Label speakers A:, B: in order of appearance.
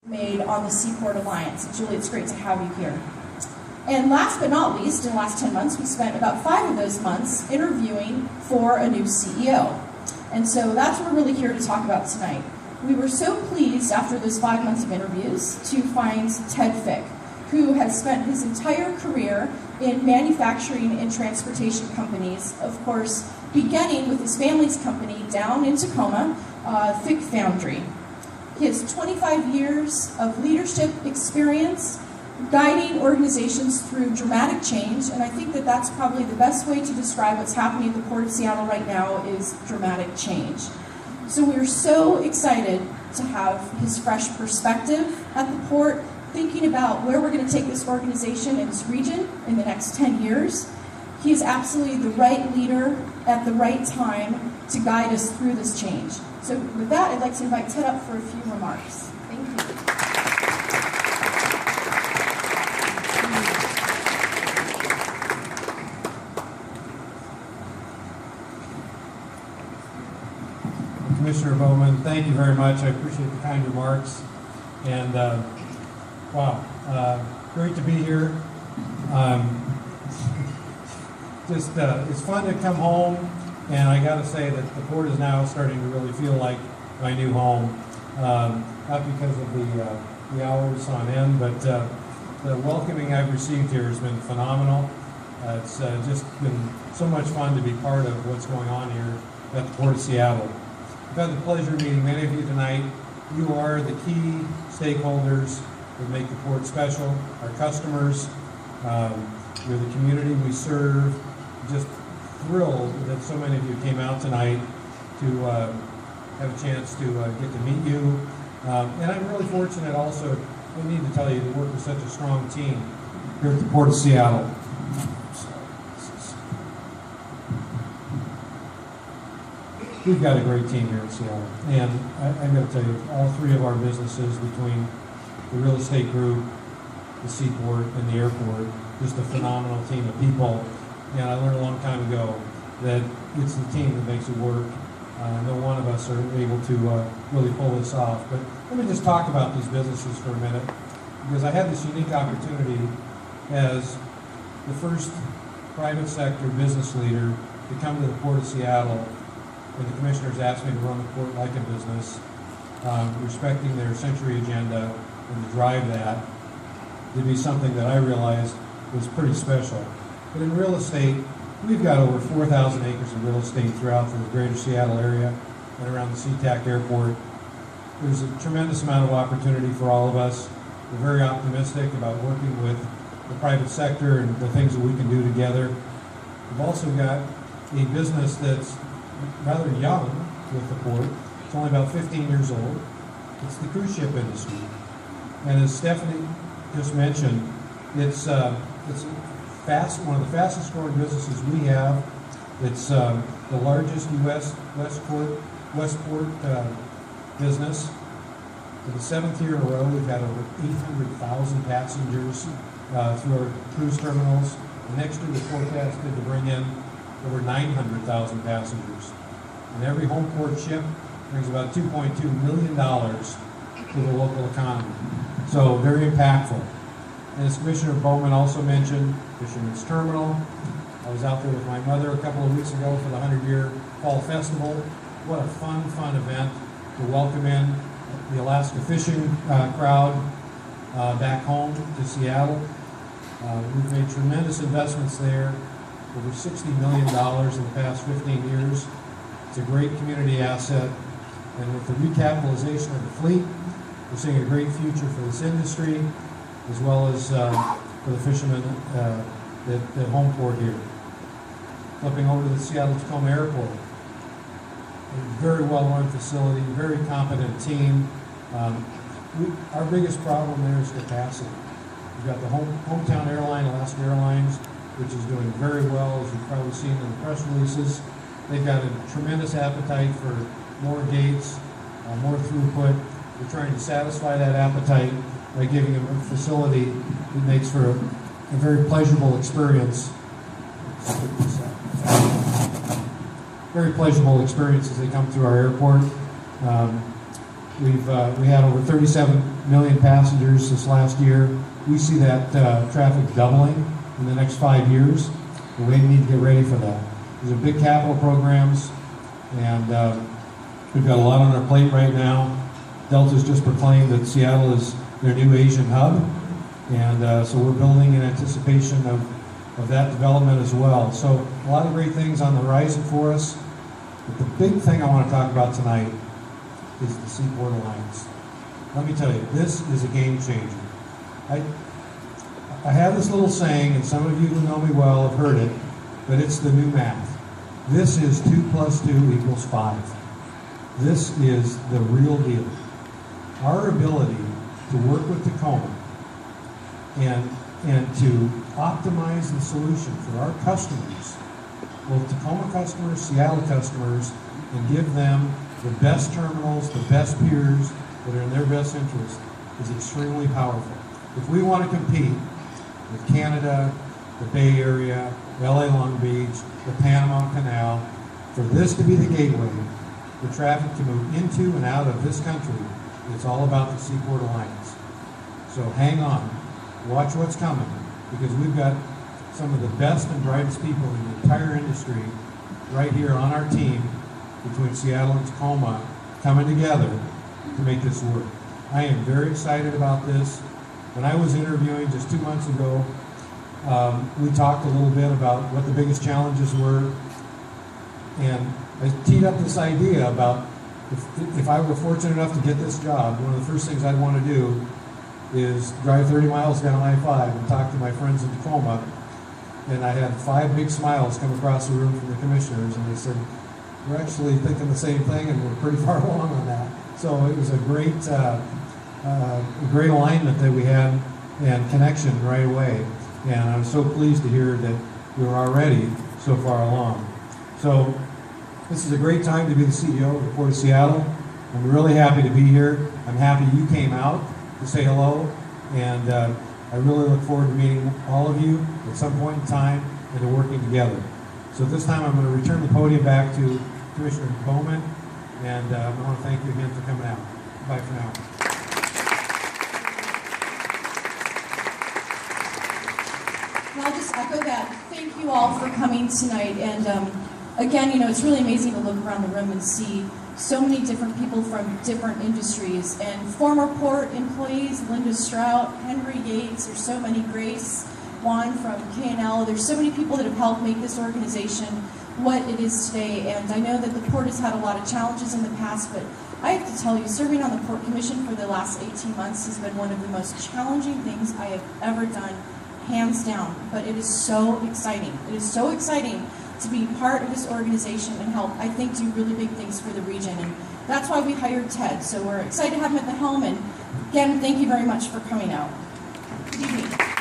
A: made on the Seaport Alliance. Julie, it's great to have you here. And last but not least, in the last 10 months, we spent about 5 of those months interviewing for a new CEO. And so that's what we're really here to talk about tonight. We were so pleased after those 5 months of interviews to find Ted Fick, who has spent his entire career in manufacturing and transportation companies, of course, beginning with his family's company down in Tacoma, Fick Foundry. He has 25 years of leadership experience guiding organizations through dramatic change, and I think that that's probably the best way to describe what's happening at the Port of Seattle right now is dramatic change. So we're so excited to have his fresh perspective at the Port, thinking about where we're going to take this organization and this region in the next 10 years. He is absolutely the right leader at the right time to guide us through this change. So with that, I'd like to invite Ted up for a few remarks. Thank you.
B: Commissioner Bowman, thank you very much. I appreciate the kind remarks. And wow, great to be here. It's fun to come home, and I got to say that the Port is now starting to really feel like my new home. Not because of the hours on end, but the welcoming I've received here has been phenomenal. It's just been so much fun to be part of what's going on here at the Port of Seattle. I've had the pleasure of meeting many of you tonight. You are the key stakeholders that make the Port special, our customers, you're the community we serve. Just thrilled that so many of you came out tonight to have a chance to get to meet you. And I'm really fortunate also, I need to tell you, to work with such a strong team here at the Port of Seattle. We've got a great team here in Seattle, and I'm going to tell you, all 3 of our businesses, between the real estate group, the seaport, and the airport, just a phenomenal team of people. And I learned a long time ago that it's the team that makes it work. No one of us are able to really pull this off. But let me just talk about these businesses for a minute, because I had this unique opportunity as the first private sector business leader to come to the Port of Seattle. And the commissioners asked me to run the Port like a business, respecting their century agenda, and to drive that to be something that I realized was pretty special. But in real estate, we've got over 4,000 acres of real estate throughout the greater Seattle area and around the SeaTac airport. There's a tremendous amount of opportunity for all of us. We're very optimistic about working with the private sector and the things that we can do together. We've also got a business that's rather young with the Port. It's only about 15 years old. It's the cruise ship industry. And as Stephanie just mentioned, it's one of the fastest growing businesses we have. It's the largest U.S. Westport business. For the 7th year in a row, we've had over 800,000 passengers through our cruise terminals. And next year, we're forecasted to bring in over 900,000 passengers. And every home port ship brings about $2.2 million to the local economy. So very impactful. And as Commissioner Bowman also mentioned, Fisherman's Terminal. I was out there with my mother a couple of weeks ago for the 100-year Fall Festival. What a fun event to welcome in the Alaska fishing crowd back home to Seattle. We've made tremendous investments there, over $60 million in the past 15 years. It's a great community asset, and with the recapitalization of the fleet, we're seeing a great future for this industry, as well as for the fishermen at home port here. Flipping over to the Seattle-Tacoma Airport, a very well-run facility, very competent team. Our biggest problem there is capacity. We've got the hometown airline, Alaska Airlines, which is doing very well, as you've probably seen in the press releases. They've got a tremendous appetite for more gates, more throughput. We're trying to satisfy that appetite by giving them a facility that makes for a very pleasurable experience. Very pleasurable experience as they come through our airport. We had over 37 million passengers this last year. We see that traffic doubling in the next 5 years, and we need to get ready for that. These are big capital programs, and we've got a lot on our plate right now. Delta's just proclaimed that Seattle is their new Asian hub, and so we're building in anticipation of that development as well. So a lot of great things on the horizon for us. But the big thing I want to talk about tonight is the Seaport Alliance. Let me tell you, this is a game changer. I have this little saying, and some of you who know me well have heard it, but it's the new math. This is 2 + 2 = 5. This is the real deal. Our ability to work with Tacoma and to optimize the solution for our customers, both Tacoma customers, Seattle customers, and give them the best terminals, the best piers that are in their best interest is extremely powerful. If we want to compete with Canada, the Bay Area, LA Long Beach, the Panama Canal, for this to be the gateway for traffic to move into and out of this country, it's all about the Seaport Alliance. So hang on, watch what's coming, because we've got some of the best and brightest people in the entire industry right here on our team between Seattle and Tacoma coming together to make this work. I am very excited about this. When I was interviewing just 2 months ago, we talked a little bit about what the biggest challenges were, and I teed up this idea about if I were fortunate enough to get this job, one of the first things I'd want to do is drive 30 miles down I-5 and talk to my friends in Tacoma. And I had 5 big smiles come across the room from the commissioners, and they said, we're actually thinking the same thing, and we're pretty far along on that. So it was a great alignment that we had and connection right away. And I was so pleased to hear that we were already so far along. So this is a great time to be the CEO of the Port of Seattle. I'm really happy to be here. I'm happy you came out to say hello, and I really look forward to meeting all of you at some point in time and to working together. So at this time, I'm going to return the podium back to Commissioner Bowman, and I want to thank you again for coming out. Bye for now.
A: And I'll just echo that. Thank you all for coming tonight. And again, it's really amazing to look around the room and see so many different people from different industries, and former Port employees, Linda Strout, Henry Yates, there's so many, Grace, Juan from K&L, there's so many people that have helped make this organization what it is today. And I know that the Port has had a lot of challenges in the past, but I have to tell you, serving on the Port Commission for the last 18 months has been one of the most challenging things I have ever done, hands down. But it is so exciting. It is so exciting to be part of this organization and help, I think, do really big things for the region. And that's why we hired Ted. So we're excited to have him at the helm. And again, thank you very much for coming out. Good evening.